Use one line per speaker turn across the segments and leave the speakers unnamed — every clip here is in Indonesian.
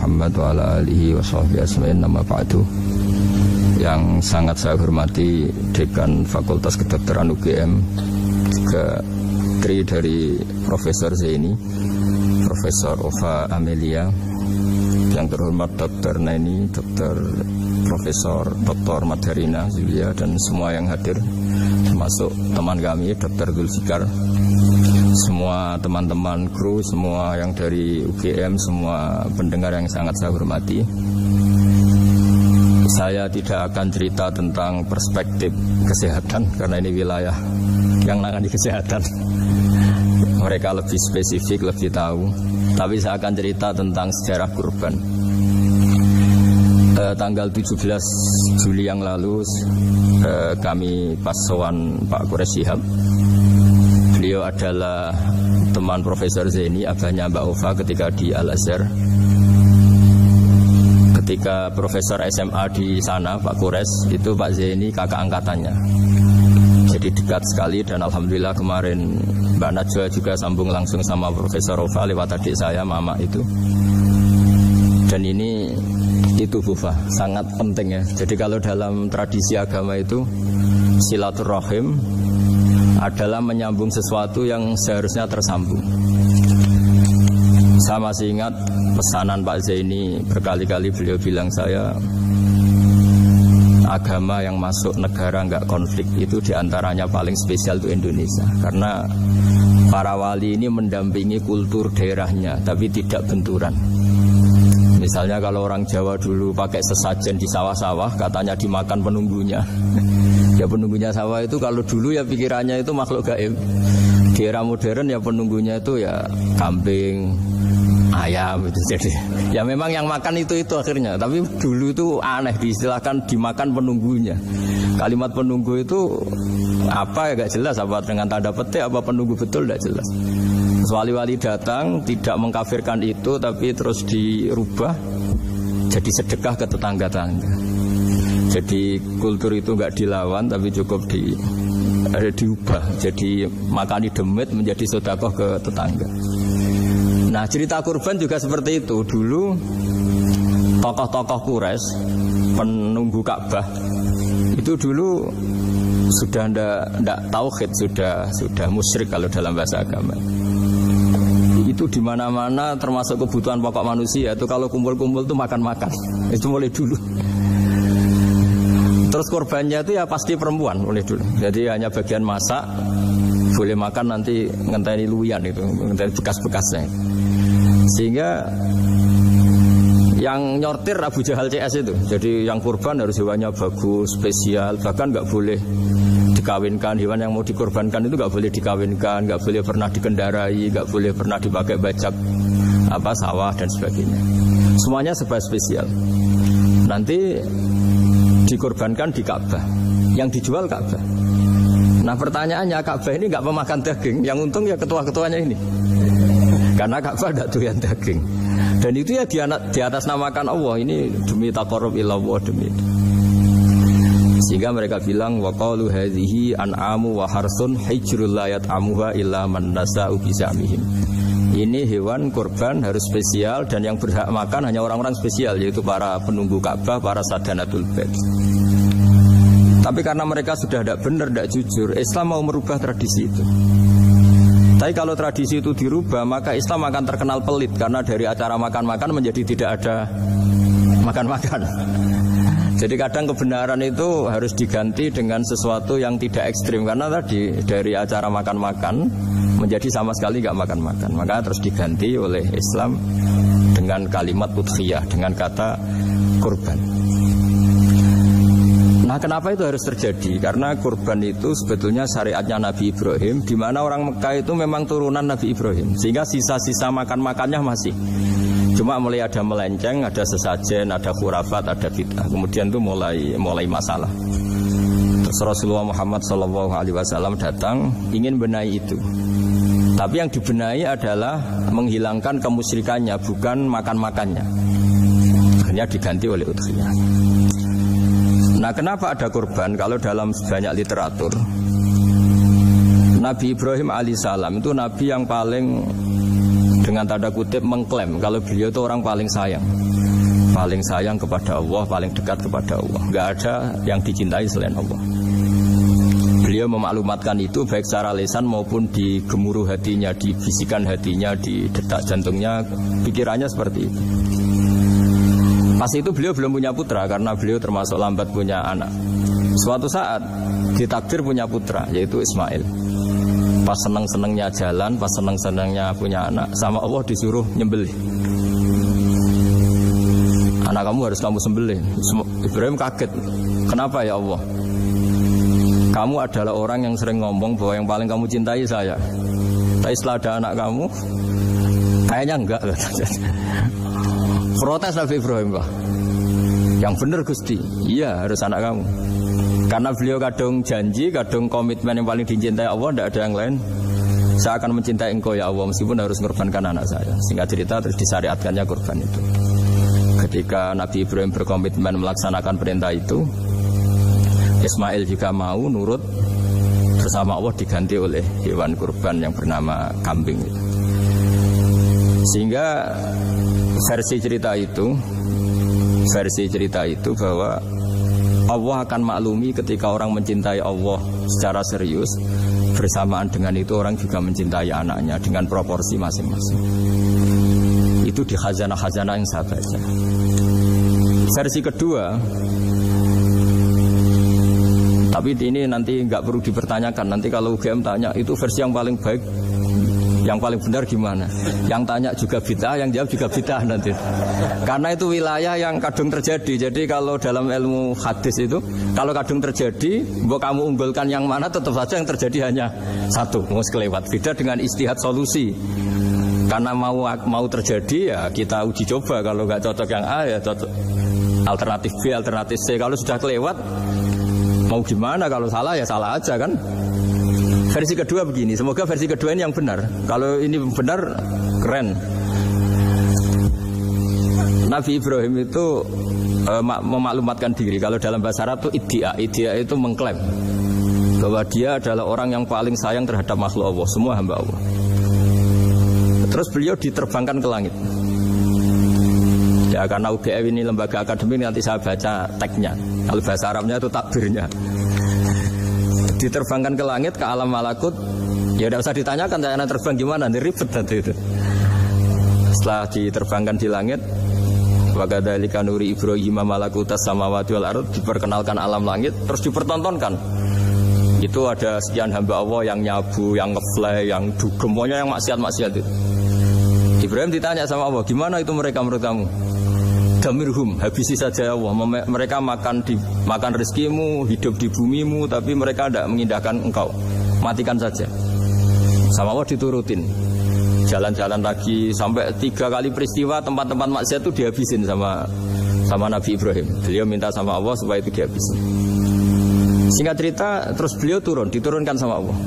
Muhammad wa ala alihi wa sahbihi asma'in nama ba'du. Yang sangat saya hormati Dekan Fakultas Kedokteran UGM, juga tri dari Profesor Zaini, Profesor Ova Amelia, yang terhormat Dr. Neni, Dr. Profesor Dr. Madharina Zulia, dan semua yang hadir, termasuk teman kami Dr. Zulfikar, semua teman-teman kru, semua yang dari UGM, semua pendengar yang sangat saya hormati. Saya tidak akan cerita tentang perspektif kesehatan karena ini wilayah yang nangani kesehatan. Mereka lebih spesifik, lebih tahu. Tapi saya akan cerita tentang sejarah kurban. Tanggal 17 Juli yang lalu kami pas sowan Pak Quraish Shihab. Beliau adalah teman Profesor Zaini, abahnya Mbak Ova ketika di Al-Azhar. Ketika Profesor SMA di sana, Pak Quraish, itu Pak Zaini kakak angkatannya. Jadi dekat sekali, dan alhamdulillah kemarin Mbak Najwa juga sambung langsung sama Profesor Ova lewat adik saya, Mama itu. Dan ini itu Bufa, sangat penting ya. Jadi kalau dalam tradisi agama itu silaturahim adalah menyambung sesuatu yang seharusnya tersambung. Saya masih ingat pesanan Pak Zaini, berkali-kali beliau bilang saya, agama yang masuk negara nggak konflik itu diantaranya paling spesial itu Indonesia, karena para wali ini mendampingi kultur daerahnya tapi tidak benturan. Misalnya kalau orang Jawa dulu pakai sesajen di sawah-sawah, katanya dimakan penunggunya. Ya penunggunya sawah itu kalau dulu ya pikirannya itu makhluk gaib. Di era modern ya penunggunya itu ya kambing, ayam itu. Jadi ya memang yang makan itu akhirnya. Tapi dulu itu aneh, diistilahkan dimakan penunggunya. Kalimat penunggu itu apa ya gak jelas, apa dengan tanda petik, apa penunggu betul gak jelas. Wali-wali datang tidak mengkafirkan itu, tapi terus dirubah jadi sedekah ke tetangga-tetangga. Jadi kultur itu nggak dilawan, tapi cukup diubah. Jadi makani demit menjadi sedekah ke tetangga. Nah cerita kurban juga seperti itu. Dulu tokoh-tokoh Quraisy, penunggu Ka'bah, itu dulu sudah ndak tauhid, sudah musyrik kalau dalam bahasa agama. Itu di mana-mana termasuk kebutuhan pokok manusia itu kalau kumpul-kumpul itu makan-makan. Itu mulai dulu. Terus korbannya itu ya pasti perempuan mulai dulu. Jadi hanya bagian masak, boleh makan nanti ngenteni luyan itu, ngenteni bekas-bekasnya. Sehingga yang nyortir Abu Jahal CS itu. Jadi yang kurban harus hewannya bagus, spesial, bahkan nggak boleh dikawinkan. Hewan yang mau dikorbankan itu nggak boleh dikawinkan, nggak boleh pernah dikendarai, nggak boleh pernah dipakai bajak sawah dan sebagainya. Semuanya serba spesial. Nanti dikorbankan di Ka'bah, yang dijual Ka'bah. Nah pertanyaannya, Ka'bah ini nggak pemakan daging, yang untung ya ketua-ketuanya ini, karena Ka'bah tidak doyan daging. Dan itu ya di atas namakan Allah, ini demi taqarrub ilallah, demi itu. Sehingga mereka bilang waqalu hadhihi an'amu wa harsun hijrul la yat'amuha illa man nasa'u bizamihim. Ini hewan kurban harus spesial, dan yang berhak makan hanya orang-orang spesial, yaitu para penunggu Ka'bah, para sadanatul bait. Tapi karena mereka sudah tidak benar, tidak jujur, Islam mau merubah tradisi itu. Tapi kalau tradisi itu dirubah, maka Islam akan terkenal pelit, karena dari acara makan-makan menjadi tidak ada makan-makan. Jadi kadang kebenaran itu harus diganti dengan sesuatu yang tidak ekstrim, karena tadi dari acara makan-makan menjadi sama sekali nggak makan-makan. Maka terus diganti oleh Islam dengan kalimat udhiyah, dengan kata kurban. Nah kenapa itu harus terjadi? Karena kurban itu sebetulnya syariatnya Nabi Ibrahim, di mana orang Mekah itu memang turunan Nabi Ibrahim, sehingga sisa-sisa makan-makannya masih. Cuma mulai ada melenceng, ada sesajen, ada khurafat, ada bid'ah. Kemudian itu mulai masalah. Terus Rasulullah Muhammad SAW datang ingin benahi itu. Tapi yang dibenahi adalah menghilangkan kemusyrikannya, bukan makan-makannya. Akhirnya diganti oleh udhiyah. Nah kenapa ada kurban? Kalau dalam banyak literatur, Nabi Ibrahim alaihissalam itu nabi yang paling dengan tanda kutip mengklaim kalau beliau itu orang paling sayang kepada Allah, paling dekat kepada Allah. Enggak ada yang dicintai selain Allah. Beliau memaklumatkan itu baik secara lisan maupun di gemuruh hatinya, di bisikan hatinya, di detak jantungnya, pikirannya seperti itu. Pas itu beliau belum punya putra karena beliau termasuk lambat punya anak. Suatu saat ditakdir punya putra, yaitu Ismail. Pas seneng-senengnya jalan, pas seneng-senengnya punya anak, sama Allah disuruh nyembelih. Anak kamu harus kamu sembelih. Ibrahim kaget. Kenapa ya Allah? Kamu adalah orang yang sering ngomong bahwa yang paling kamu cintai saya. Tapi setelah ada anak kamu, kayaknya enggak. Protes Nabi Ibrahim, Pak. Yang benar Gusti, iya harus anak kamu. Karena beliau kadung janji, kadung komitmen yang paling dicintai Allah, tidak ada yang lain. Saya akan mencintai engkau ya Allah, meskipun harus mengorbankan anak saya. Singkat cerita terus disyariatkannya kurban itu. Ketika Nabi Ibrahim berkomitmen melaksanakan perintah itu, Ismail juga mau nurut, bersama Allah diganti oleh hewan kurban yang bernama kambing. Sehingga versi cerita itu bahwa Allah akan maklumi ketika orang mencintai Allah secara serius, bersamaan dengan itu orang juga mencintai anaknya dengan proporsi masing-masing. Itu di khazanah-khazanah yang saya baca. Versi kedua, tapi ini nanti nggak perlu dipertanyakan. Nanti kalau UGM tanya itu versi yang paling baik, yang paling benar gimana? Yang tanya juga bid'ah, yang jawab juga bid'ah nanti. Karena itu wilayah yang kadung terjadi. Jadi kalau dalam ilmu hadis itu, kalau kadung terjadi, mbok kamu unggulkan yang mana, tetap saja yang terjadi hanya satu, mau kelewat. Beda dengan istihad solusi. Karena mau terjadi ya kita uji coba. Kalau nggak cocok yang A ya cocok alternatif B, alternatif C. Kalau sudah kelewat, mau gimana? Kalau salah ya salah aja kan. Versi kedua begini, semoga versi kedua ini yang benar. Kalau ini benar, keren. Nabi Ibrahim itu memaklumatkan diri. Kalau dalam bahasa Arab itu iddia itu mengklaim bahwa dia adalah orang yang paling sayang terhadap makhluk Allah, semua hamba Allah. Terus beliau diterbangkan ke langit. Ya karena UGM ini lembaga akademik, nanti saya baca teksnya. Kalau bahasa Arabnya itu takbirnya. Diterbangkan ke langit, ke alam malakut. Ya tidak usah ditanyakan cara terbang gimana, ini ribet nanti itu. Setelah diterbangkan di langit, wa kadzalika nuri Ibrahim malakutas samawati wal ardh, diperkenalkan alam langit, terus dipertontonkan. Itu ada sekian hamba Allah yang nyabu, yang ngefly, yang dugem, pokoknya yang maksiat-maksiat itu. Ibrahim ditanya sama Allah, gimana itu mereka menurut kamu? Damirhum, habisi saja Allah. Mereka makan rezekimu, hidup di bumimu, tapi mereka tidak mengindahkan engkau. Matikan saja. Sama Allah diturutin. Jalan-jalan lagi sampai 3 kali peristiwa tempat-tempat maksiat itu dihabisin sama Nabi Ibrahim. Beliau minta sama Allah supaya itu dihabisin. Singkat cerita, terus beliau diturunkan sama Allah.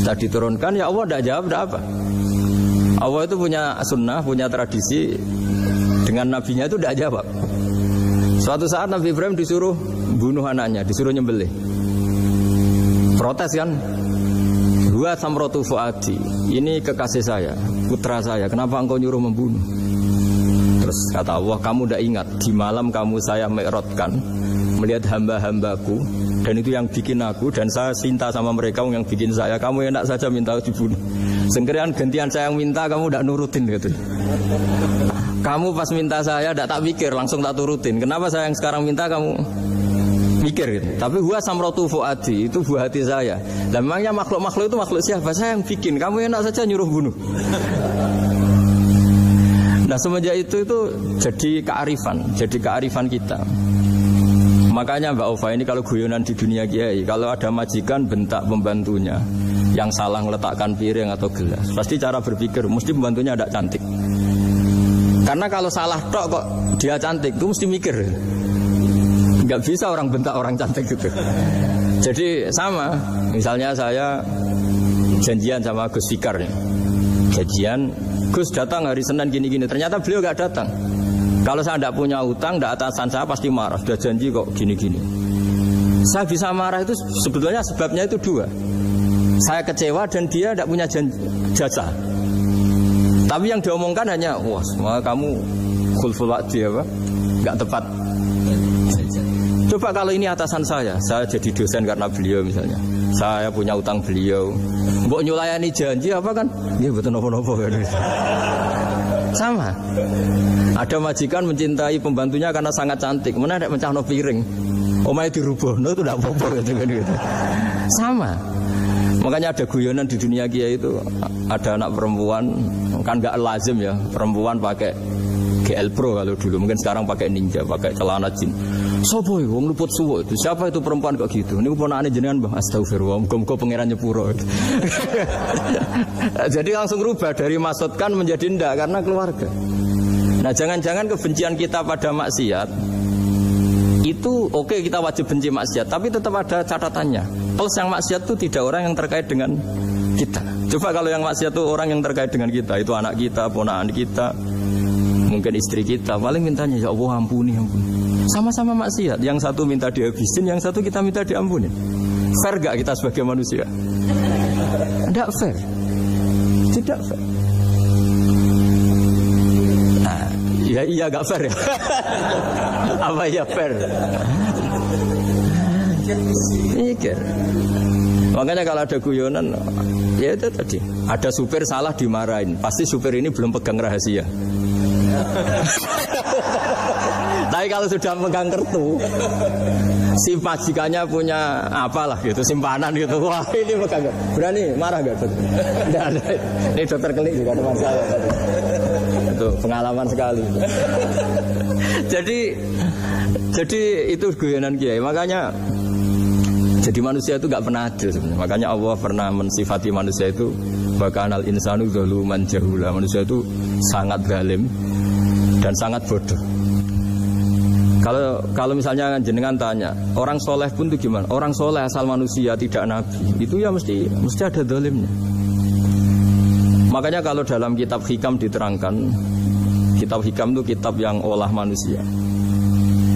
Setelah diturunkan, ya Allah tidak jawab, tidak apa. Allah itu punya sunnah, punya tradisi. Dengan nabinya itu tidak jawab. Suatu saat Nabi Ibrahim disuruh bunuh anaknya, disuruh nyembelih. Protes kan? Huwa samratu fuadi, ini kekasih saya, putra saya, kenapa engkau nyuruh membunuh? Terus kata Allah, kamu tidak ingat di malam kamu saya mi'rajkan melihat hamba-hambaku, dan itu yang bikin aku, dan saya cinta sama mereka yang bikin saya. Kamu enak saja minta dibunuh. Sengkerian gantian saya yang minta, kamu tidak nurutin gitu. Kamu pas minta saya tidak tak pikir, langsung tak turutin. Kenapa saya yang sekarang minta kamu mikir gitu. Tapi huwa samratu fuadi, itu buah hati saya. Dan memangnya makhluk-makhluk itu makhluk siapa? Saya yang bikin. Kamu enak saja nyuruh bunuh. Nah semenjak itu jadi kearifan kita. Makanya Mbak Ova ini kalau guyonan di dunia kiai, kalau ada majikan bentak pembantunya yang salah meletakkan piring atau gelas, pasti cara berpikir mesti pembantunya ada cantik. Karena kalau salah tok kok dia cantik, itu mesti mikir. Nggak bisa orang bentak orang cantik gitu. Jadi sama, misalnya saya janjian sama Gus Fikar nih. Janjian, Gus datang hari Senin gini-gini, ternyata beliau nggak datang. Kalau saya tidak punya utang, tidak atasan saya pasti marah. Sudah janji kok gini-gini. Saya bisa marah itu sebetulnya sebabnya itu 2. Saya kecewa dan dia tidak punya jasa. Tapi yang diomongkan hanya, wah, kamu khulful wa'di apa? Enggak tepat. Coba kalau ini atasan saya jadi dosen karena beliau misalnya. Saya punya utang beliau. Mbok nyulayani janji apa kan? Nggih mboten napa-napa kan. Sama. Ada majikan mencintai pembantunya karena sangat cantik, mana ada mencahno piring. Omahe dirubahno itu enggak apa-apa gitu kan gitu. Sama. Makanya ada guyonan di dunia kiai itu, ada anak perempuan kan enggak lazim ya, perempuan pakai GL Pro kalau dulu, mungkin sekarang pakai Ninja, pakai celana jin. Sopo iku wong luput suwo itu. Siapa itu perempuan kok gitu? Niku ponakane jenengan, Mbah. Astagfirullah, muga-muga pangeran nyepuro. Jadi langsung rubah dari maksudkan menjadi ndak karena keluarga. Nah, jangan-jangan kebencian kita pada maksiat itu oke, kita wajib benci maksiat, tapi tetap ada catatannya. Plus yang maksiat itu tidak orang yang terkait dengan kita. Coba kalau yang maksiat itu orang yang terkait dengan kita, itu anak kita, ponakan kita, mungkin istri kita, paling mintanya ya Allah ampuni, ampuni. Sama-sama maksiat, yang satu minta dihabisin, yang satu kita minta diampunin. Fair gak kita sebagai manusia? Tidak fair. Tidak fair. Nah, ya iya gak fair ya. Apa ya fair? Mikir. Makanya kalau ada guyonan, ya itu tadi, ada supir salah dimarahin, pasti supir ini belum pegang rahasia. Tapi kalau sudah pegang kartu, si majikannya punya apalah gitu, simpanan gitu. Wah, ini pegang. Berani marah gak dokter? Tidak ada. Ini dokter klinik juga ada masalah. Itu pengalaman sekali. Jadi itu guyonan kiai. Makanya jadi manusia itu gak pernah adil sebenarnya. Makanya Allah pernah mensifati manusia itu bakanal insanu zaluman jahula. Manusia itu sangat zalim dan sangat bodoh. Kalau misalnya jenengan tanya, orang soleh pun itu gimana? Orang soleh asal manusia tidak nabi, itu ya mesti ada zalimnya. Makanya kalau dalam kitab hikam diterangkan, kitab hikam itu kitab yang olah manusia.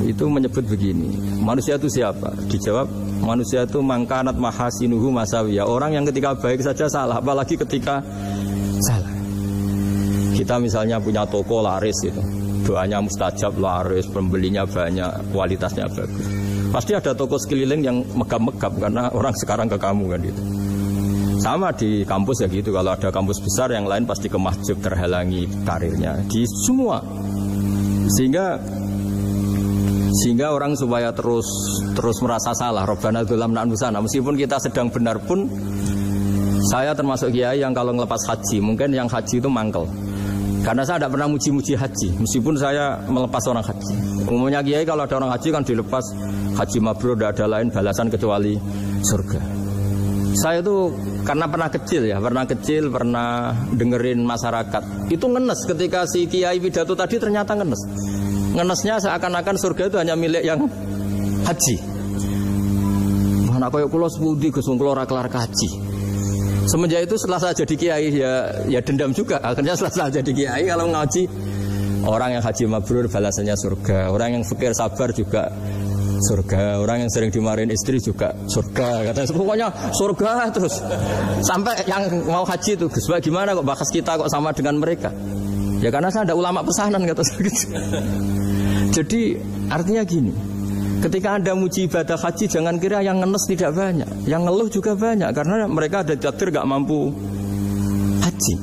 Itu menyebut begini, manusia itu siapa? Dijawab, manusia itu mangkanat mahasinuhu masawiyah. Orang yang ketika baik saja salah, apalagi ketika salah. Kita misalnya punya toko laris gitu, doanya mustajab, laris, pembelinya banyak, kualitasnya bagus. Pasti ada toko sekeliling yang megap-megap karena orang sekarang ke kamu kan gitu. Sama di kampus ya gitu, kalau ada kampus besar yang lain pasti ke masjid, terhalangi karirnya di semua. Sehingga orang supaya terus merasa salah, Rabbana dzalamna anfusana, meskipun kita sedang benar pun. Saya termasuk kiai yang kalau ngelepas haji, mungkin yang haji itu mangkel. Karena saya tidak pernah muji-muji haji, meskipun saya melepas orang haji. Umumnya kiai kalau ada orang haji kan dilepas haji mabrur, tidak ada lain balasan kecuali surga. Saya itu karena pernah kecil, pernah dengerin masyarakat. Itu ngenes ketika si kiai pidato tadi ternyata ngenes. Ngenesnya seakan-akan surga itu hanya milik yang haji. Mana koyo kula sepundi Gus wong kula ora kelar haji. Semenjak itu setelah saya jadi kiai ya dendam juga. Akhirnya setelah saya jadi kiai kalau ngaji, orang yang haji mabrur balasannya surga, orang yang fakir sabar juga surga, orang yang sering dimarahin istri juga surga. Katanya pokoknya surga terus. Sampai yang mau haji itu, Gus, gimana kok bakas kita kok sama dengan mereka? Ya karena saya ada ulama pesanan kata saya gitu. Jadi artinya gini, ketika Anda muji ibadah haji, jangan kira yang ngenes tidak banyak, yang ngeluh juga banyak, karena mereka ada takdir gak mampu haji.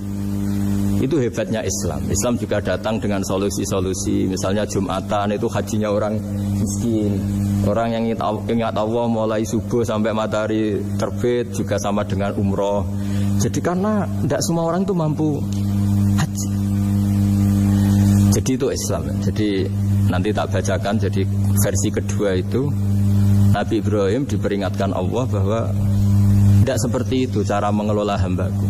Itu hebatnya Islam. Islam juga datang dengan solusi-solusi. Misalnya Jumatan itu hajinya orang miskin, orang yang ingat Allah mulai subuh sampai matahari terbit juga sama dengan umroh. Jadi karena tidak semua orang itu mampu haji. Jadi itu Islam. Jadi nanti tak bacakan, jadi versi kedua itu Nabi Ibrahim diperingatkan Allah bahwa tidak seperti itu cara mengelola hambaku.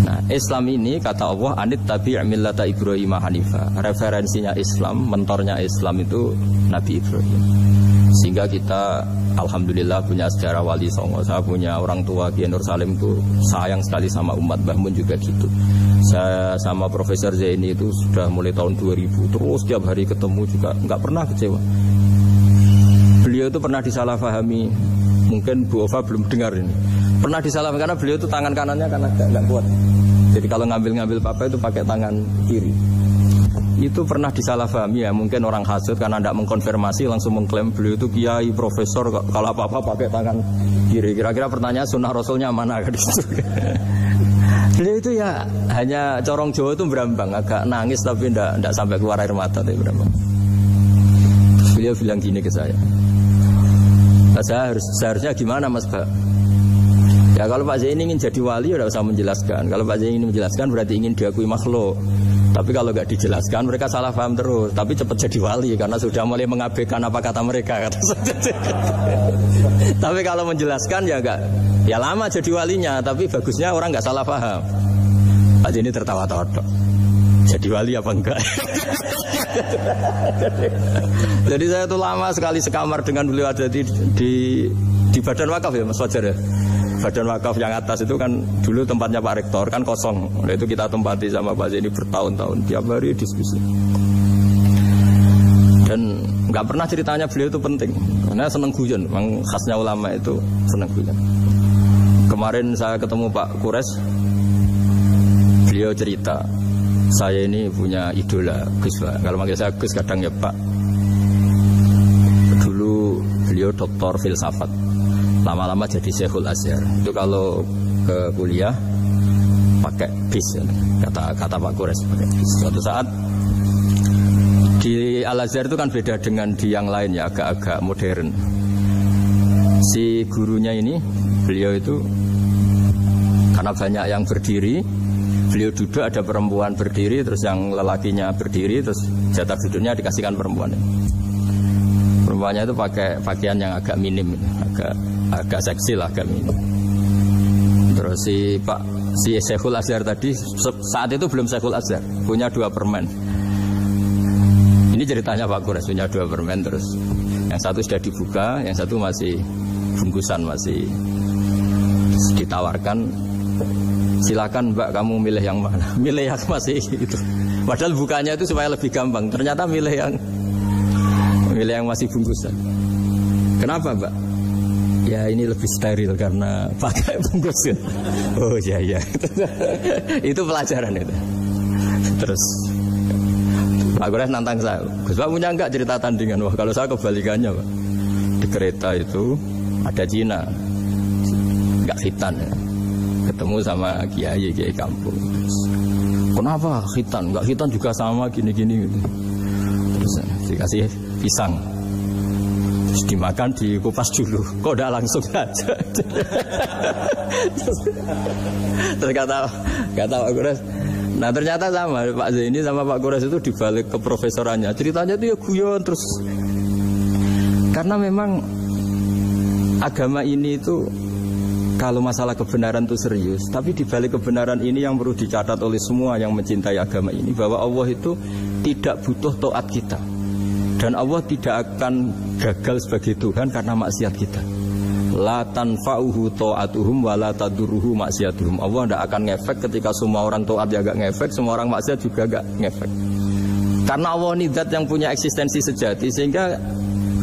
Nah, Islam ini kata Allah anit tabi' millata Ibrahim hanifa. Referensinya Islam, mentornya Islam itu Nabi Ibrahim. Sehingga kita alhamdulillah punya sejarah wali songo. Saya punya orang tua Kiai Nur Salim itu sayang sekali sama umat, Mbah Mun juga gitu. Saya sama Profesor Zaini itu sudah mulai tahun 2000 terus tiap hari ketemu juga nggak pernah kecewa. Beliau itu pernah disalahpahami, mungkin Bu Ova belum dengar ini. Pernah disalahpahami karena beliau itu tangan kanannya karena nggak kuat. Jadi Jadi kalau ngambil papa itu pakai tangan kiri. Itu pernah disalahpahami ya, mungkin orang hasud karena tidak mengkonfirmasi langsung mengklaim beliau itu kiai, profesor, kalau apa-apa pakai tangan kiri. Kira-kira pertanyaan sunnah rasulnya mana kan itu. Beliau itu ya hanya corong Jawa itu berambang, agak nangis tapi tidak sampai keluar air mata tapi berambang. Beliau bilang gini ke saya, saya seharusnya gimana Mas Pak? Ya kalau Pak Zain ingin jadi wali udah usah menjelaskan. Kalau Pak Zain ingin menjelaskan berarti ingin diakui makhluk. Tapi kalau nggak dijelaskan mereka salah paham terus. Tapi cepat jadi wali karena sudah mulai mengabaikan apa kata mereka. Tapi kalau menjelaskan ya enggak, ya lama jadi walinya. Tapi bagusnya orang nggak salah paham. Pak Zain ini tertawa-tawa. Jadi wali apa enggak? Jadi saya tuh lama sekali sekamar dengan beliau ada di Badan Wakaf ya Mas Fajar ya. Badan Wakaf yang atas itu kan dulu tempatnya Pak Rektor kan kosong. Nah itu kita tempati sama Pak Zaini bertahun-tahun tiap hari diskusi. Dan nggak pernah ceritanya beliau itu penting karena seneng guyon. Memang khasnya ulama itu seneng guyon. Kemarin saya ketemu Pak Kures, beliau cerita saya ini punya idola Gus Pak. Kalau manggil saya Gus kadang ya Pak. Dulu beliau doktor filsafat. Lama-lama jadi Syekhul Azhar. Itu kalau ke kuliah pakai bis kata Pak Kures pakai bis. Suatu saat di Al Azhar itu kan beda dengan di yang lain ya, agak-agak modern. Si gurunya ini beliau itu karena banyak yang berdiri, beliau duduk ada perempuan berdiri terus yang lelakinya berdiri terus jatah duduknya dikasihkan perempuan. Perempuannya itu pakai pakaian yang agak minim, agak seksi lah agak minim. Terus si Syekhul Azhar tadi saat itu belum Syekhul Azhar, punya 2 permen. Ini ceritanya Pak Kures punya 2 permen terus yang satu sudah dibuka, yang satu masih bungkusan masih ditawarkan. Silakan Mbak kamu milih yang mana? Milih yang masih itu. Padahal bukanya itu supaya lebih gampang. Ternyata milih yang masih bungkusan. Kenapa Mbak? Ya ini lebih steril karena pakai bungkusan. Oh iya. Itu pelajaran itu. Terus Pak Kures nantang saya, Gus Pak punya enggak cerita tandingan? Wah kalau saya kebalikannya Pak. Di kereta itu ada Cina, enggak khitan ya. Ketemu sama kiai kampung. Kenapa khitan? Enggak khitan juga sama gini-gini gitu. Terus dikasih pisang. Terus dimakan, dikupas dulu. Kok udah langsung aja. Terus kata Pak Kures, nah ternyata sama Pak Zaini sama Pak Kures itu dibalik ke profesorannya. Ceritanya itu ya guyon terus. Karena memang agama ini itu kalau masalah kebenaran itu serius, tapi di balik kebenaran ini yang perlu dicatat oleh semua yang mencintai agama ini, bahwa Allah itu tidak butuh taat kita. Dan Allah tidak akan gagal sebagai Tuhan karena maksiat kita. La tanfa'uhu ta'atuhum wa la tadurruhu maksiatuhum. Allah tidak akan ngefek ketika semua orang taat ya gak ngefek, semua orang maksiat juga gak ngefek. Karena Allah ini zat yang punya eksistensi sejati, sehingga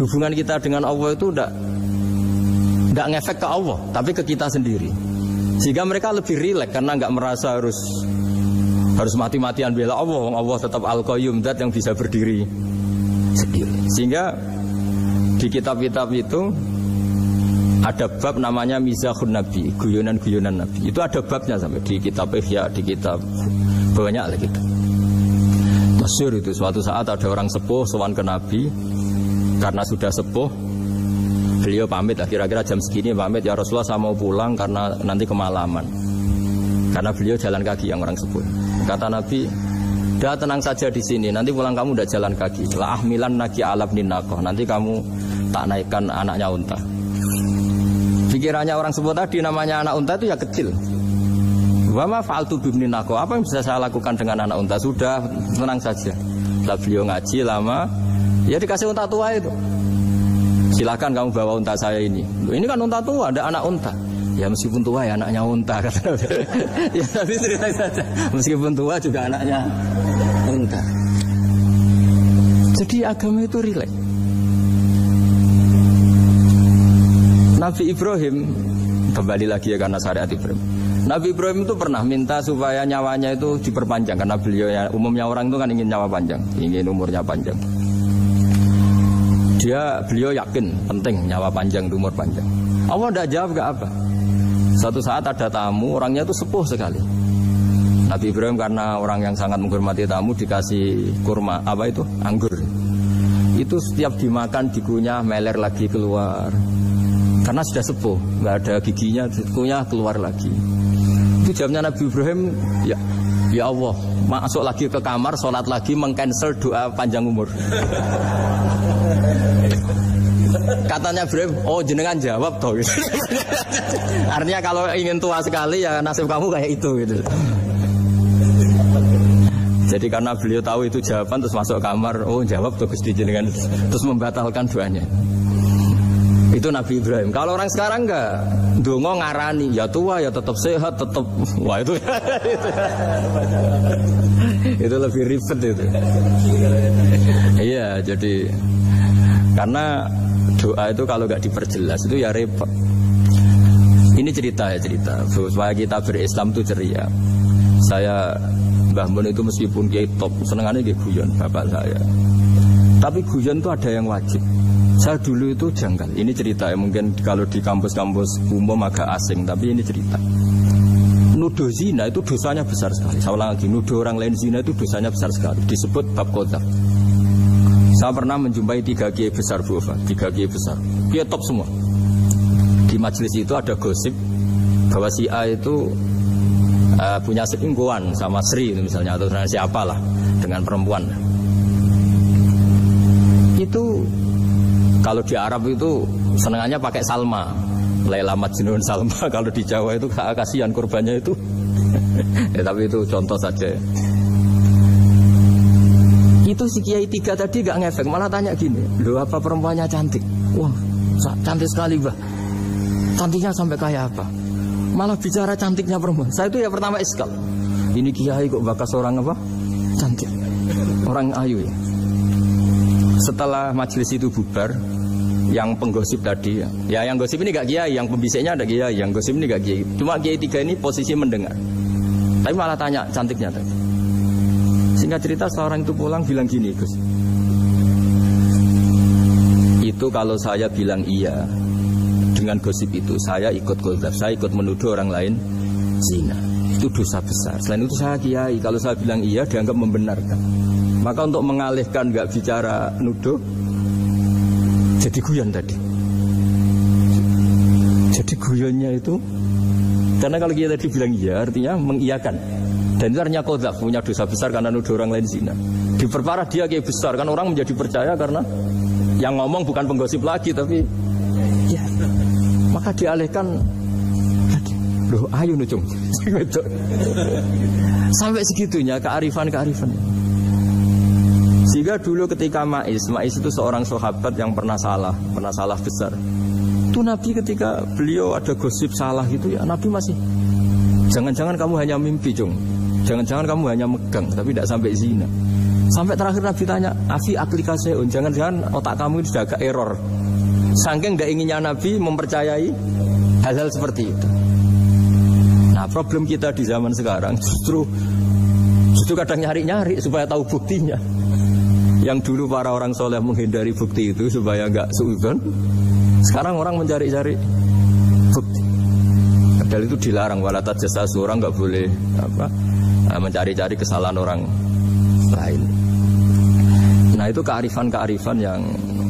hubungan kita dengan Allah itu tidak ngefek ke Allah, tapi ke kita sendiri. Sehingga mereka lebih rileks karena nggak merasa harus mati-matian bela Allah. Allah tetap Al-Qayyum, zat yang bisa berdiri sendiri. Sehingga di kitab-kitab itu ada bab namanya Mizahun Nabi, guyonan-guyonan Nabi. Itu ada babnya sampai di kitab Ihya, di kitab banyak lah kita. Masyhur itu suatu saat ada orang sepuh sowan ke Nabi karena sudah sepuh. Beliau pamit lah, kira-kira jam segini pamit, ya Rasulullah saya mau pulang karena nanti kemalaman. Karena beliau jalan kaki yang orang sepuh. Kata Nabi, dah tenang saja di sini, nanti pulang kamu udah jalan kaki. La ahmilan naki alab ninakoh, nanti kamu tak naikkan anaknya unta. Pikirannya orang sepuh tadi namanya anak unta itu ya kecil. Wama fa'altu bibninako, apa yang bisa saya lakukan dengan anak unta? Sudah tenang saja. Setelah beliau ngaji lama, ya dikasih unta tua itu. Silakan kamu bawa unta saya ini. Ini kan unta tua, ada anak unta. Ya meskipun tua ya anaknya unta kata. Ya tapi cerita saja. Meskipun tua juga anaknya unta. Jadi agama itu rileks. Nabi Ibrahim kembali lagi ya karena syariat Ibrahim. Nabi Ibrahim itu pernah minta supaya nyawanya itu diperpanjang karena umumnya orang itu kan ingin nyawa panjang, ingin umurnya panjang. Beliau yakin penting nyawa panjang, umur panjang. Allah tidak jawab gak apa. Suatu saat ada tamu, orangnya itu sepuh sekali. Nabi Ibrahim karena orang yang sangat menghormati tamu dikasih kurma, anggur. Itu setiap dimakan dikunyah meler lagi keluar. Karena sudah sepuh, nggak ada giginya, dikunyah keluar lagi. Itu jawabnya Nabi Ibrahim, ya Allah, masuk lagi ke kamar, sholat lagi, mengcancel doa panjang umur. Katanya Ibrahim, oh jenengan jawab toh. Artinya kalau ingin tua sekali ya nasib kamu kayak itu gitu. Jadi karena beliau tahu itu jawaban terus masuk kamar, oh jawab tuh Gusti jenengan, terus membatalkan doanya. Itu Nabi Ibrahim. Kalau orang sekarang enggak, dongo ngarani, ya tua ya tetap sehat, tetap wah itu itu lebih ribet itu. Iya, jadi karena doa itu kalau enggak diperjelas itu ya repot. Ini cerita supaya kita berislam itu ceria. Saya Mbah Mun itu meskipun kiai top, senengannya dia guyon bapak saya. Tapi guyon itu ada yang wajib. Saya dulu itu janggal. Ini cerita ya, mungkin kalau di kampus-kampus umum agak asing, tapi ini cerita. Nuduh zina itu dosanya besar sekali. Saya ulang lagi, nuduh orang lain zina itu dosanya besar sekali. Disebut bab qadzaf. Saya pernah menjumpai 3 kiai besar Bu Ova, 3 kiai besar. Kiai top semua. Di majelis itu ada gosip bahwa si A itu punya selingkuhan sama Sri misalnya atau siapa lah dengan perempuan. Itu kalau di Arab itu senengannya pakai Salma, Laila Majnun Salma. Kalau di Jawa itu kasihan korbannya itu. Ya, tapi itu contoh saja. Itu si Kiai 3 tadi gak ngefek, malah tanya gini, loh apa perempuannya cantik? Wah cantik sekali Mbah. Cantiknya sampai kayak apa? Malah bicara cantiknya perempuan. Saya itu ya pertama iskal. Ini Kiai kok bakas orang apa? Cantik. Orang ayu ya. Setelah majelis itu bubar, yang penggosip tadi ya yang gosip ini gak Kiai, yang pembisiknya ada Kiai, yang gosip ini gak Kiai. Cuma Kiai 3 ini posisi mendengar. Tapi malah tanya cantiknya tadi. Singkat cerita seorang itu pulang bilang gini, Gus. Itu kalau saya bilang iya dengan gosip itu, saya ikut qadzaf, saya ikut menuduh orang lain zina. Itu dosa besar. Selain itu saya Kiai, kalau saya bilang iya dianggap membenarkan. Maka untuk mengalihkan gak bicara nuduh, jadi guyon tadi. Jadi guyonnya itu karena kalau kita tadi bilang iya artinya mengiyakan. Dan itu artinya qadzaf, punya dosa besar karena nuduh orang lain zina. Diperparah dia Kiai besar, kan orang menjadi percaya karena yang ngomong bukan penggosip lagi tapi ya. Maka dialihkan, loh ayo nucung. Sampai segitunya kearifan. Sehingga dulu ketika Ma'is itu seorang sahabat yang pernah salah besar. Itu Nabi ketika beliau ada gosip salah gitu ya, Nabi masih jangan-jangan kamu hanya mimpi, Cung. Jangan-jangan kamu hanya megang tapi tidak sampai zina. Sampai terakhir Nabi tanya, "Afi aklikaseun, jangan-jangan otak kamu itu sudah agak error." Saking tidak inginnya Nabi mempercayai hal-hal seperti itu. Nah, problem kita di zaman sekarang justru kadang nyari-nyari supaya tahu buktinya. Yang dulu para orang soleh menghindari bukti itu supaya nggak suudzon. Sekarang orang mencari-cari bukti. Padahal itu dilarang, wala tajassasu, orang nggak boleh mencari-cari kesalahan orang lain. Nah, itu kearifan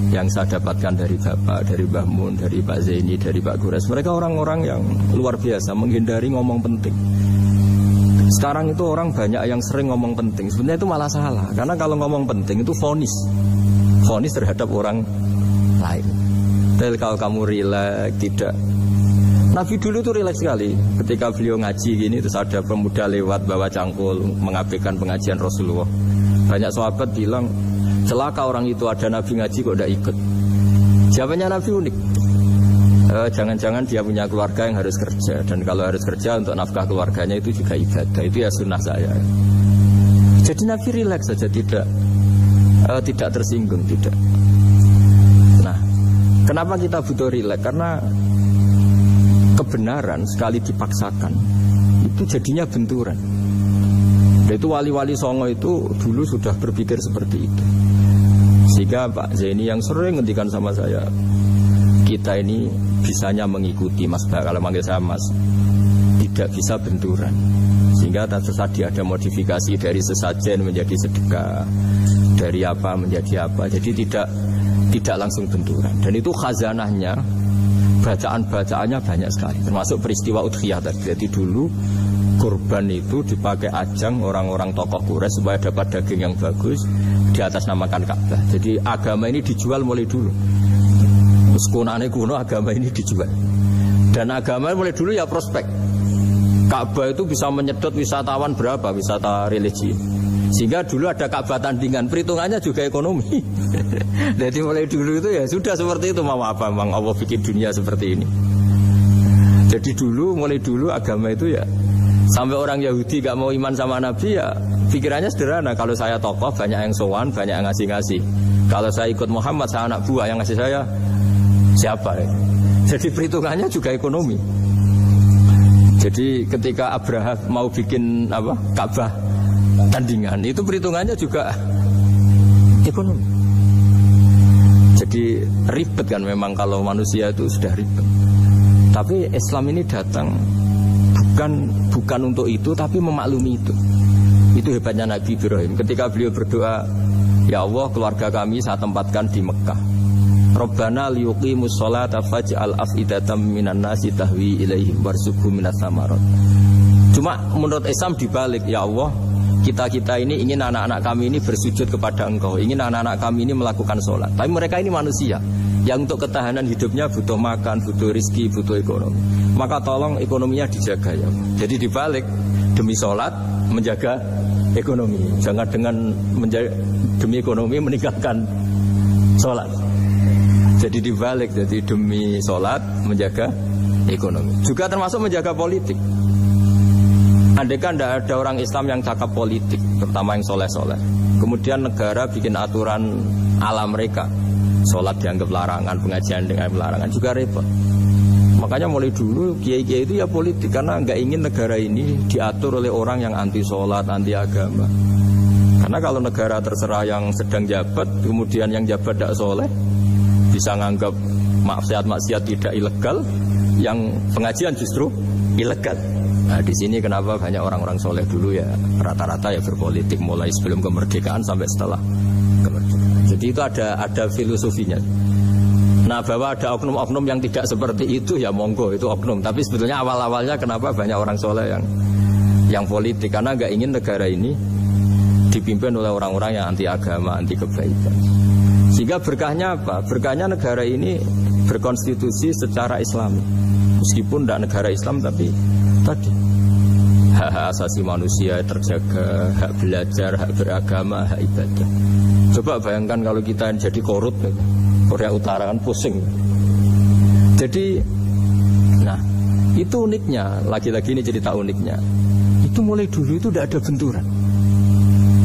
yang saya dapatkan dari Bapak, dari Mbah Mun, dari Pak Zaini, dari Pak Gures. Mereka orang-orang yang luar biasa menghindari ngomong penting. Sekarang itu orang banyak yang sering ngomong penting. Sebenarnya itu malah salah. Karena kalau ngomong penting itu vonis terhadap orang lain. Tapi kalau kamu rileks, tidak. Nabi dulu itu rileks sekali. Ketika beliau ngaji gini, terus ada pemuda lewat bawa cangkul mengabaikan pengajian Rasulullah. Banyak sahabat bilang, celaka orang itu, ada Nabi ngaji kok tidak ikut. Jawabannya Nabi unik. Jangan-jangan dia punya keluarga yang harus kerja, dan kalau harus kerja untuk nafkah keluarganya itu juga ibadah. Itu ya sunnah saya. Jadi Nabi rileks saja, tidak tersinggung, tidak. Nah, kenapa kita butuh rileks? Karena kebenaran sekali dipaksakan itu jadinya benturan. Dan itu wali-wali Songo itu dulu sudah berpikir seperti itu. Sehingga Pak Zaini yang sering ngendikan sama saya, kita ini bisanya mengikuti Mas Bah, kalau manggil saya Mas, tidak bisa benturan. Sehingga tadi ada modifikasi dari sesajen menjadi sedekah, dari apa menjadi apa. Jadi tidak langsung benturan. Dan itu khazanahnya, bacaan-bacaannya banyak sekali. Termasuk peristiwa Udhiyah tadi. Jadi dulu kurban itu dipakai ajang orang-orang tokoh Quraisy supaya dapat daging yang bagus, di atas namakan Ka'bah. Jadi agama ini dijual mulai dulu. Kunane kuno agama ini dijual. Dan agama mulai dulu ya prospek. Ka'bah itu bisa menyedot wisatawan berapa, wisata religi. Sehingga dulu ada Ka'bah tandingan, perhitungannya juga ekonomi. Jadi mulai dulu itu ya sudah seperti itu. Mau apa Bang Allah bikin dunia seperti ini. Jadi dulu, mulai dulu agama itu ya, sampai orang Yahudi gak mau iman sama Nabi ya pikirannya sederhana. Kalau saya tokoh banyak yang sowan, banyak yang ngasih-ngasih. Kalau saya ikut Muhammad, saya anak buah, yang ngasih saya siapa ya? Jadi perhitungannya juga ekonomi. Jadi ketika Abraham mau bikin apa Ka'bah tandingan, itu perhitungannya juga ekonomi. Jadi ribet kan memang kalau manusia itu sudah ribet. Tapi Islam ini datang bukan untuk itu, tapi memaklumi itu. Itu hebatnya Nabi Ibrahim. Ketika beliau berdoa, ya Allah, keluarga kami saya tempatkan di Mekah. Rabbana liyuqimus sholata faj'al af'idatam minan nasi tahwi ilaihim warzuqhum minas samarat. Cuma menurut Islam dibalik, ya Allah, kita ini ingin anak-anak kami ini bersujud kepada Engkau, ingin anak-anak kami ini melakukan sholat. Tapi mereka ini manusia yang untuk ketahanan hidupnya butuh makan, butuh rizki, butuh ekonomi. Maka tolong ekonominya dijaga ya. Jadi dibalik, demi sholat menjaga ekonomi. Jangan dengan demi ekonomi meninggalkan sholat. Jadi dibalik, jadi demi sholat menjaga ekonomi. Juga termasuk menjaga politik. Andaikan tidak ada orang Islam yang cakap politik, terutama yang soleh-soleh, kemudian negara bikin aturan ala mereka, sholat dianggap larangan, pengajian dengan larangan, juga repot. Makanya mulai dulu kiai-kiai itu ya politik, karena nggak ingin negara ini diatur oleh orang yang anti sholat, anti agama. Karena kalau negara terserah yang sedang jabat, kemudian yang jabat tidak soleh, bisa nganggap maksiat-maksiat tidak ilegal, yang pengajian justru ilegal. Nah di sini kenapa banyak orang-orang soleh dulu ya rata-rata ya berpolitik mulai sebelum kemerdekaan sampai setelah kemerdekaan. Jadi itu ada filosofinya. Nah bahwa ada oknum-oknum yang tidak seperti itu ya monggo, itu oknum. Tapi sebetulnya awal-awalnya kenapa banyak orang soleh yang politik, karena nggak ingin negara ini dipimpin oleh orang-orang yang anti agama, anti kebaikan. Sehingga berkahnya apa? Berkahnya negara ini berkonstitusi secara Islami. Meskipun tidak negara Islam, tapi tadi hak asasi manusia terjaga, hak belajar, hak beragama, hak ibadah. Coba bayangkan kalau kita jadi korut, Korea Utara kan pusing. Jadi, nah itu uniknya. Lagi-lagi ini cerita uniknya. Itu mulai dulu itu tidak ada benturan.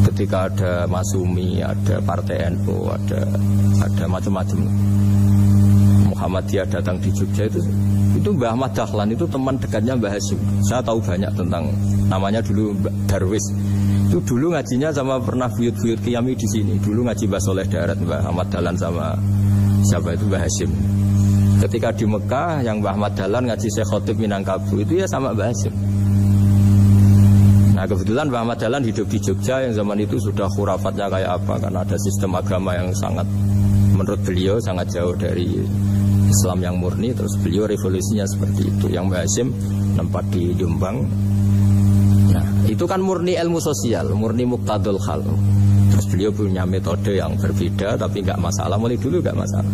Ketika ada Masumi, ada Partai NU, ada macam-macam. Muhammadiyah datang di Jogja itu Mbah Ahmad Dahlan itu teman dekatnya Mbah Hasyim. Saya tahu banyak tentang, namanya dulu Darwis. Itu dulu ngajinya sama pernah buyut-buyut Qiyami di sini. Dulu ngaji Mbah Soleh Darat, Mbah Ahmad Dahlan sama siapa itu Mbah Hasyim. Ketika di Mekah yang Mbah Ahmad Dahlan ngaji Syekh Khotib Minangkabau itu ya sama Mbah Hasyim. Nah kebetulan Mbah Ahmad Dahlan hidup di Jogja yang zaman itu sudah khurafatnya kayak apa, karena ada sistem agama yang sangat, menurut beliau sangat jauh dari Islam yang murni. Terus beliau revolusinya seperti itu. Yang Mbah Hasyim nempat di Jombang. Nah itu kan murni ilmu sosial, murni muqtadul hal. Terus beliau punya metode yang berbeda, tapi nggak masalah, mulai dulu nggak masalah.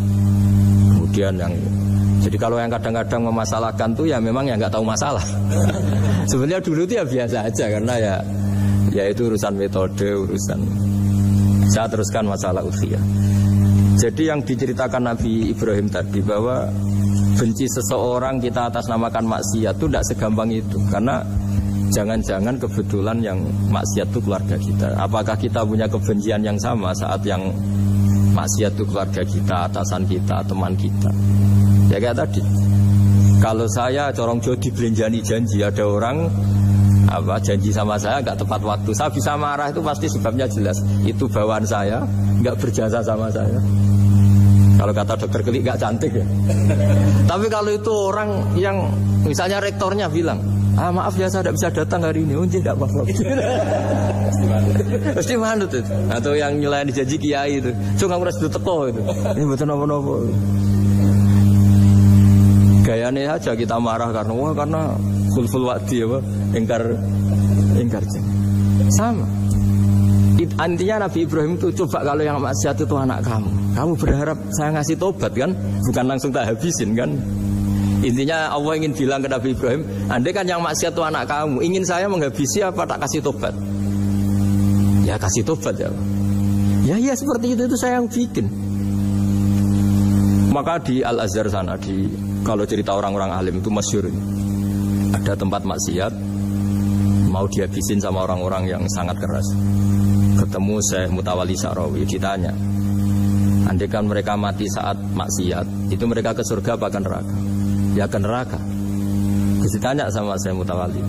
Kemudian yang, jadi kalau yang kadang-kadang memasalahkan tuh ya memang yang nggak tahu masalah. Sebenarnya dulu itu ya biasa aja, karena ya itu urusan metode, urusan. Saya teruskan masalah Udhiyah. Jadi yang diceritakan Nabi Ibrahim tadi, bahwa benci seseorang kita atas namakan maksiat itu tidak segampang itu. Karena jangan-jangan kebetulan yang maksiat itu keluarga kita. Apakah kita punya kebencian yang sama saat yang maksiat itu keluarga kita, atasan kita, teman kita? Ya kayak tadi, kalau saya corong jodi belenjani janji, ada orang janji sama saya nggak tepat waktu. Saya bisa marah itu pasti sebabnya jelas. Itu bawaan saya nggak berjasa sama saya. Kalau kata dokter Klik nggak cantik ya. Tapi kalau itu orang yang misalnya rektornya bilang, maaf ya saya tidak bisa datang hari ini. Tidak apa-apa. Pasti manut itu. Atau yang nyelain janji kiai itu. Cuma aku harus teko itu. Ini betul apa-apa. Gayanya aja kita marah karena fulful wa'di apa ingkar sama. Intinya Nabi Ibrahim itu coba kalau yang maksiat itu anak kamu berharap saya ngasih tobat kan, bukan langsung tak habisin kan. Intinya Allah ingin bilang ke Nabi Ibrahim, andai kan yang maksiat itu anak kamu, ingin saya menghabisi apa tak kasih tobat? Ya kasih tobat ya. Ya seperti itu saya yang bikin. Maka di Al-Azhar sana, kalau cerita orang-orang alim itu masyhur. Ada tempat maksiat mau dihabisin sama orang-orang yang sangat keras. Ketemu Syekh Mutawalli Sa'rawi, ditanya, andai kan mereka mati saat maksiat, itu mereka ke surga apa ke neraka? Ya ke neraka. Terus ditanya sama Syekh Mutawalli,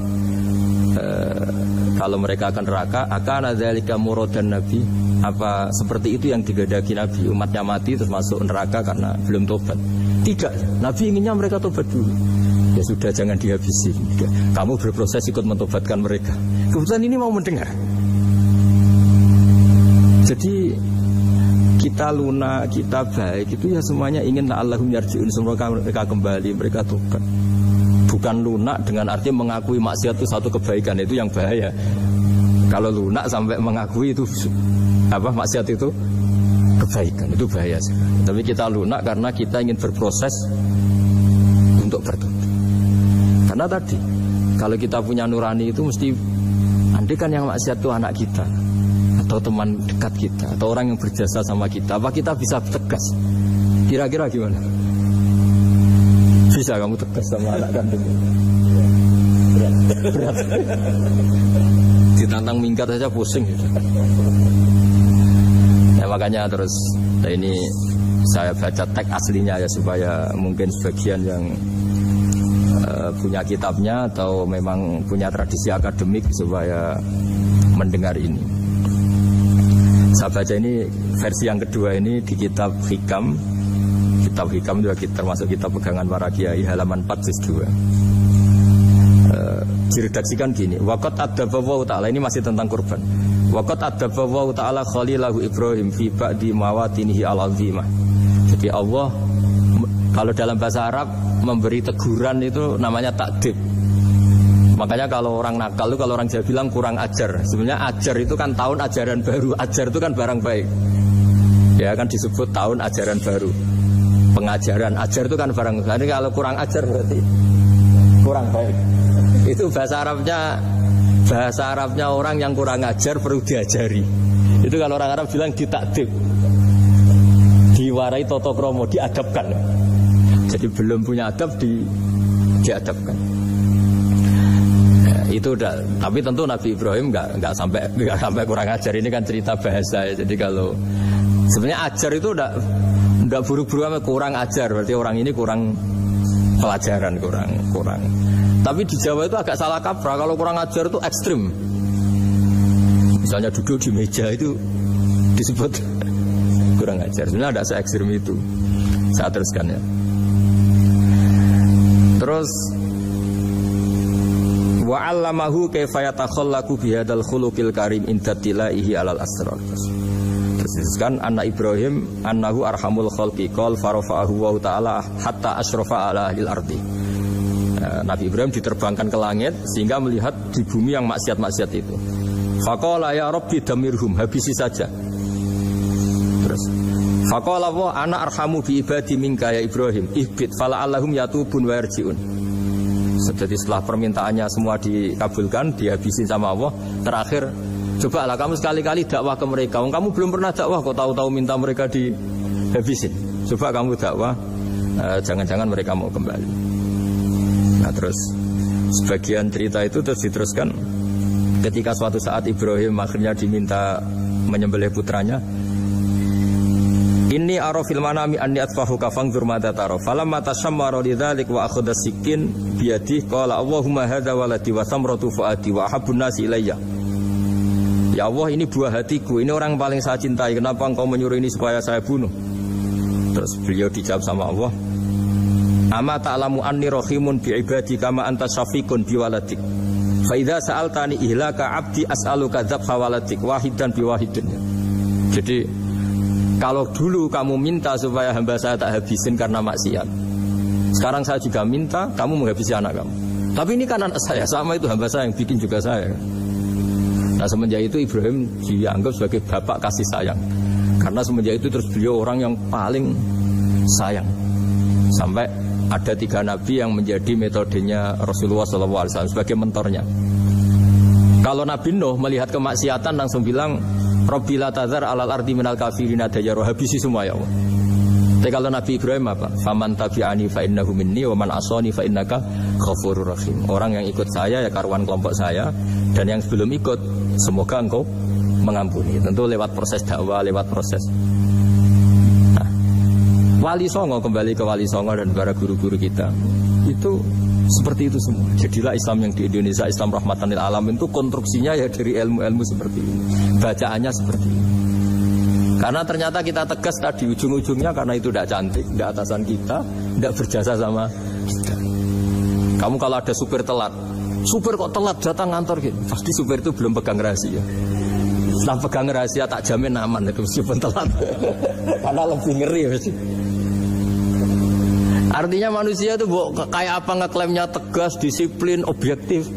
kalau mereka ke neraka, akan dzalika muradan Nabi? Apa seperti itu yang digadaki Nabi, umatnya mati terus masuk neraka karena belum tobat? Tidak, Nabi inginnya mereka tobat dulu. Ya sudah, jangan dihabisi. Kamu berproses ikut mentobatkan mereka. Kebetulan ini mau mendengar. Jadi kita lunak, kita baik itu ya semuanya ingin la'allahum yarji'un, semoga mereka kembali, mereka tobat. Bukan lunak dengan arti mengakui maksiat itu satu kebaikan, itu yang bahaya. Kalau lunak sampai mengakui itu maksiat itu kebaikan, itu bahaya sekali. Tapi kita lunak karena kita ingin berproses untuk bertobat. Karena tadi kalau kita punya nurani itu mesti, andai kan yang maksiat itu anak kita atau teman dekat kita atau orang yang berjasa sama kita, apa kita bisa tegas? Kira-kira gimana? Bisa kamu tegas sama anak kandung? Berat. Ditantang minggat saja pusing gitu. Ya makanya terus ini saya baca teks aslinya ya, supaya mungkin sebagian yang punya kitabnya atau memang punya tradisi akademik supaya mendengar ini. Saya baca ini versi yang kedua ini di kitab Hikam. Kitab Hikam juga termasuk kitab pegangan para kiai, halaman 4 juz 2. Diredaksikan gini, waqat adzabahu ta'ala, ini masih tentang kurban. Waqat adzabahu ta'ala khalilahu Ibrahim fi ba'di mawatinihi al-azimah. Jadi Allah kalau dalam bahasa Arab memberi teguran itu namanya takdib. Makanya kalau orang nakal itu, kalau orang Jawa bilang kurang ajar. Sebenarnya ajar itu kan tahun ajaran baru. Ajar itu kan barang baik. Ya kan disebut tahun ajaran baru. Pengajaran, ajar itu kan barang baik. Jadi kalau kurang ajar berarti kurang baik. Itu bahasa Arabnya orang yang kurang ajar perlu diajari. Itu kalau orang Arab bilang ditakdib, diwarai toto kromo, diadabkan. Jadi belum punya adab diadabkan. Ya, itu udah. Tapi tentu Nabi Ibrahim nggak sampai kurang ajar. Ini kan cerita bahasa ya. Jadi kalau sebenarnya ajar itu udah buru-buru sama kurang ajar, berarti orang ini kurang pelajaran, kurang. Tapi di Jawa itu agak salah kaprah. Kalau kurang ajar itu ekstrim. Misalnya duduk di meja itu disebut kurang ajar. Sebenarnya ada se-ekstrim itu. Saya teruskan ya. Terus wa 'allamahu kaifa yatakhallaqu bihadzal khuluqil karim inda tilaihi 'alal asrar. Terus disebutkan anna Ibrahim annahu arhamul khalqi qal farafa'ahu wa ta'ala hatta asyrafa 'ala ahli al-ardi. Nabi Ibrahim diterbangkan ke langit sehingga melihat di bumi yang maksiat-maksiat itu. Faqala ya rabbi damirhum, habisi saja. Terus faqala wa ana arhamu bi ibadi minka ya Ibrahim ihbit fala'allahum yatubun wa yarji'un. Jadi setelah permintaannya semua dikabulkan, dihabisin sama Allah, terakhir cobalah kamu sekali-kali dakwah ke mereka. Kamu belum pernah dakwah kok tahu-tahu minta mereka dihabisin. Coba kamu dakwah, jangan-jangan mereka mau kembali. Nah terus sebagian cerita itu terus diteruskan ketika suatu saat Ibrahim akhirnya diminta menyembelih putranya. Ini arafil manami anni atfahuka fangdur madza tara falamma tashammara lidzalik wa akhadha sikin biyadihi qala Allahumma hadza waladi wa thamratu fuadi wa ahabbun nasi ilayya. Ya Allah, ini buah hatiku, ini orang paling saya cintai, kenapa engkau menyuruh ini supaya saya bunuh? Terus beliau dijawab sama Allah, ama ta'lamu anni rahimun bi ibadi kama anta syafiqun bi waladik. Fa idza sa'altani ihlaka 'abdi as'aluka dzabha waladik wahidan bi wahidin. Jadi kalau dulu kamu minta supaya hamba saya tak habisin karena maksiat, sekarang saya juga minta kamu menghabisi anak kamu. Tapi ini kan anak saya, sama itu hamba saya yang bikin juga saya. Nah semenjak itu Ibrahim dianggap sebagai bapak kasih sayang. Karena semenjak itu terus beliau orang yang paling sayang. Sampai ada 3 nabi yang menjadi metodenya Rasulullah SAW sebagai mentornya. Kalau Nabi Nuh melihat kemaksiatan langsung bilang, Rabbi la tadzar alal ardi minal kafirina dayyara, habisi semua ya Allah. Tapi kalau Nabi Ibrahim apa? Faman tabi'ani fa innahu minni wa man asani fa innaka ghafurur rahim. Orang yang ikut saya ya karuan kelompok saya, dan yang sebelum ikut semoga engkau mengampuni. Tentu lewat proses dakwah, lewat proses. Nah, Wali Songo, kembali ke Wali Songo dan para guru-guru kita, itu seperti itu semua. Jadilah Islam yang di Indonesia, Islam rahmatan lil alamin, itu konstruksinya ya dari ilmu-ilmu seperti ini, bacaannya seperti ini. Karena ternyata kita tegas tadi ujung-ujungnya karena itu tidak cantik, tidak atasan kita, tidak berjasa sama kita. Kamu kalau ada supir telat, supir kok telat datang kantor gitu, pasti supir itu belum pegang rahasia. Setelah pegang rahasia tak jamin aman itu meskipun telat. Karena lebih ngeri pasti. Artinya manusia itu kayak apa ngeklaimnya tegas, disiplin, objektif.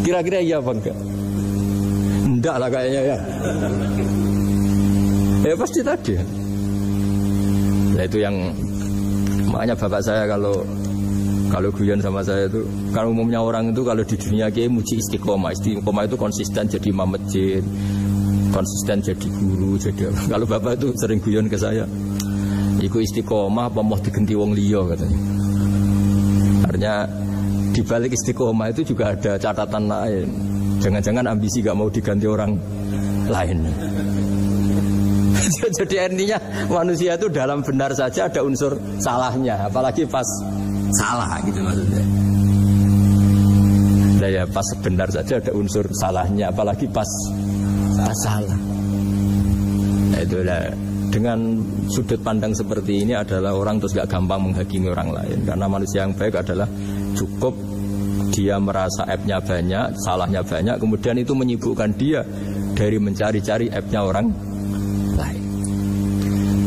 Kira-kira iya apa enggak? Enggak lah kayaknya ya. Ya pasti tadi. Nah itu yang makanya bapak saya kalau guyon sama saya itu, kalau umumnya orang itu kalau di dunia kayak muji istiqomah. Istiqomah itu konsisten jadi imam masjid, konsisten jadi guru, jadi kalau bapak itu sering guyon ke saya, iku istiqomah apa mau diganti wong liya katanya. Artinya di balik istiqomah itu juga ada catatan lain. Jangan-jangan ambisi gak mau diganti orang lain. Jadi artinya manusia itu dalam benar saja ada unsur salahnya, apalagi pas salah gitu maksudnya. Nah ya pas benar saja ada unsur salahnya, apalagi pas salah. Nah itulah, dengan sudut pandang seperti ini adalah orang terus gak gampang menghakimi orang lain. Karena manusia yang baik adalah cukup dia merasa aibnya banyak, salahnya banyak, kemudian itu menyibukkan dia dari mencari-cari aibnya orang lain.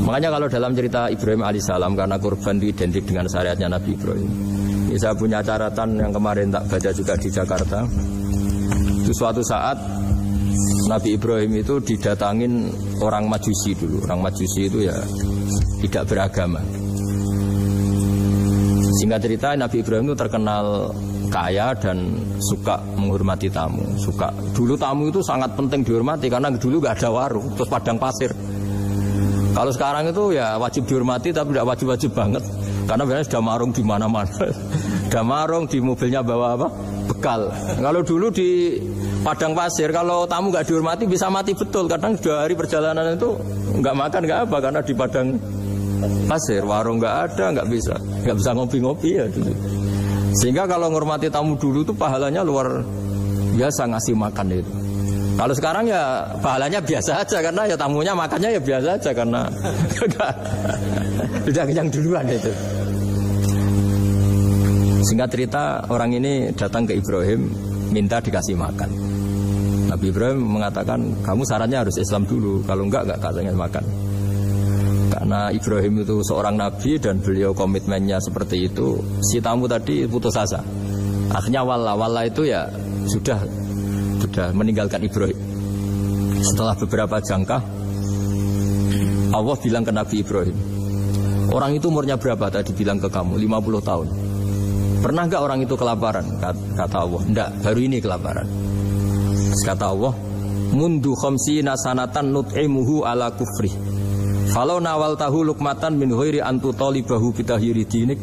Makanya kalau dalam cerita Ibrahim alaihissalam, karena kurban itu identik dengan syariatnya Nabi Ibrahim. Ini saya punya catatan yang kemarin tak baca juga di Jakarta. Itu suatu saat Nabi Ibrahim itu didatangin orang Majusi dulu. Orang Majusi itu ya tidak beragama. Singkat cerita Nabi Ibrahim itu terkenal kaya dan suka menghormati tamu. Dulu tamu itu sangat penting dihormati karena dulu gak ada warung, terus padang pasir. Kalau sekarang itu ya wajib dihormati tapi tidak wajib-wajib banget. Karena biasanya sudah marung di mana-mana. Sudah marung di mobilnya bawa apa? Bekal. Kalau dulu di padang pasir kalau tamu nggak dihormati bisa mati betul. Kadang 2 hari perjalanan itu nggak makan nggak apa karena di padang pasir warung nggak ada, nggak bisa ngopi-ngopi ya dulu. Sehingga kalau menghormati tamu dulu itu pahalanya luar biasa ngasih makan itu. Kalau sekarang ya pahalanya biasa aja karena ya tamunya makannya ya biasa aja karena sudah kenyang duluan itu. Singkat cerita orang ini datang ke Ibrahim minta dikasih makan. Nabi Ibrahim mengatakan kamu syaratnya harus Islam dulu, kalau enggak kasih makan. Karena Ibrahim itu seorang nabi dan beliau komitmennya seperti itu, si tamu tadi putus asa. Akhirnya wala itu ya sudah meninggalkan Ibrahim. Setelah beberapa jangkah Allah bilang ke Nabi Ibrahim, orang itu umurnya berapa tadi bilang ke kamu? 50 tahun. Pernah enggak orang itu kelaparan? Kata Allah, enggak, baru ini kelaparan. Kata Allah, mundu khamsina sanatan nut'imuhu ala kufri falau nawal tahu lukmatan min ghairi antu talibahu bitahiri dinik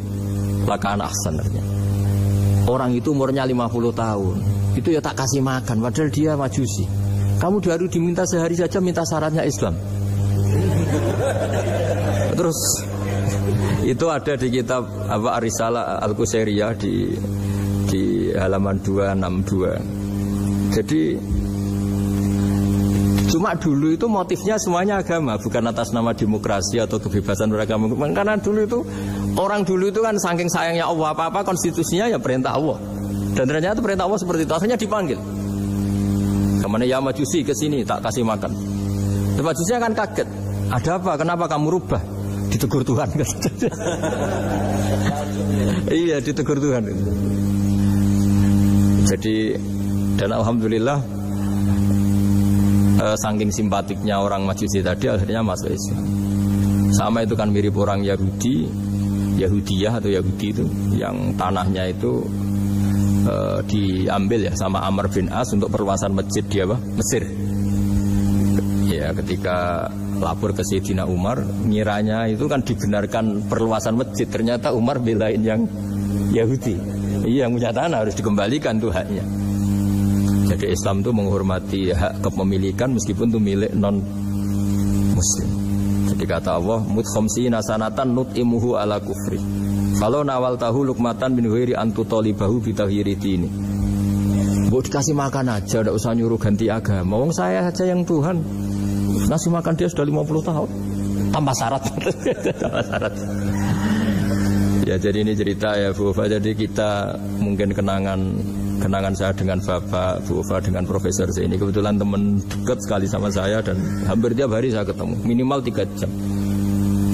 lakana ahsanarnya. Orang itu umurnya 50 tahun itu ya tak kasih makan padahal dia Majusi. Kamu baru diminta sehari saja minta syaratnya Islam. Terus itu ada di kitab apa Ar-Risalah Al-Qusairiyah di halaman 262. Jadi cuma dulu itu motifnya semuanya agama, bukan atas nama demokrasi atau kebebasan beragama. Karena dulu itu orang dulu itu kan saking sayangnya Allah, apa-apa konstitusinya ya perintah Allah. Dan ternyata perintah Allah seperti itu, akhirnya dipanggil. Kemana ya Majusi ke sini tak kasih makan. Majusi akan kaget. Ada apa? Kenapa kamu rubah? Ditegur Tuhan. Iya, ditegur Tuhan. Jadi dan alhamdulillah saking simpatiknya orang Majusi tadi akhirnya masuk Islam. Sama itu kan mirip orang Yahudiyah atau Yahudi itu yang tanahnya itu diambil ya sama Amr bin As untuk perluasan masjid di Mesir. Ya ketika lapor ke Sayyidina Umar, ngiranya itu kan dibenarkan perluasan masjid, ternyata Umar belain yang Yahudi. Iya, yang punya tanah harus dikembalikan tuh haknya. Jadi Islam itu menghormati hak kepemilikan meskipun itu milik non muslim. Jadi kata Allah, mut khamsina sanatan nut'imuhu ala kufri. Kalau nawal tahu lukmatan bin huiri antu tolibahu bitahiri dini. Mau dikasih makan aja, tidak usah nyuruh ganti agama. Wong saya aja yang Tuhan ngasih makan dia sudah 50 tahun. Tambah syarat. Tambah syarat. Ya jadi ini cerita ya Bu Ufa. Jadi kita mungkin kenangan saya dengan Bapak, Bu Ufa dengan Profesor ini kebetulan teman dekat sekali sama saya dan hampir tiap hari saya ketemu minimal 3 jam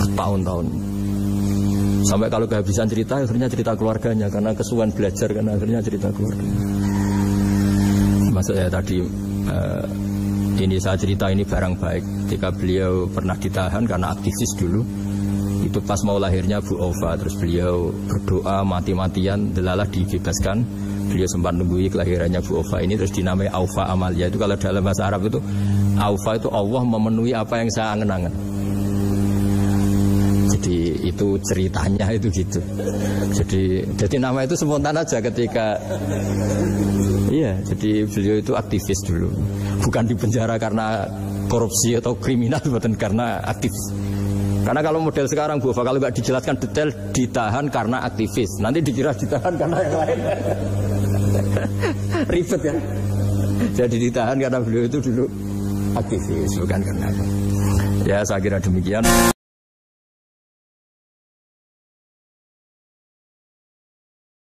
bertahun-tahun. Sampai kalau kehabisan cerita akhirnya cerita keluarganya karena kesuwan belajar karena akhirnya cerita keluarga. Maksudnya tadi ini saya cerita ini barang baik ketika beliau pernah ditahan karena aktivis dulu. Itu pas mau lahirnya Bu Ova, terus beliau berdoa mati-matian delalah dibebaskan. Beliau sempat nunggu kelahirannya Bu Ova ini terus dinamai Aufa Amalia. Itu kalau dalam bahasa Arab itu Aufa itu Allah memenuhi apa yang saya angen-angen. Jadi itu ceritanya itu gitu. Jadi nama itu spontan aja ketika iya, jadi beliau itu aktivis dulu. Bukan di penjara karena korupsi atau kriminal, bukan karena aktivis. Karena kalau model sekarang Bu, kalau nggak dijelaskan detail ditahan karena aktivis, nanti dikira ditahan karena yang lain. Ribet kan? Jadi ditahan karena beliau itu dulu aktivis, bukan karena apa. Ya saya kira demikian.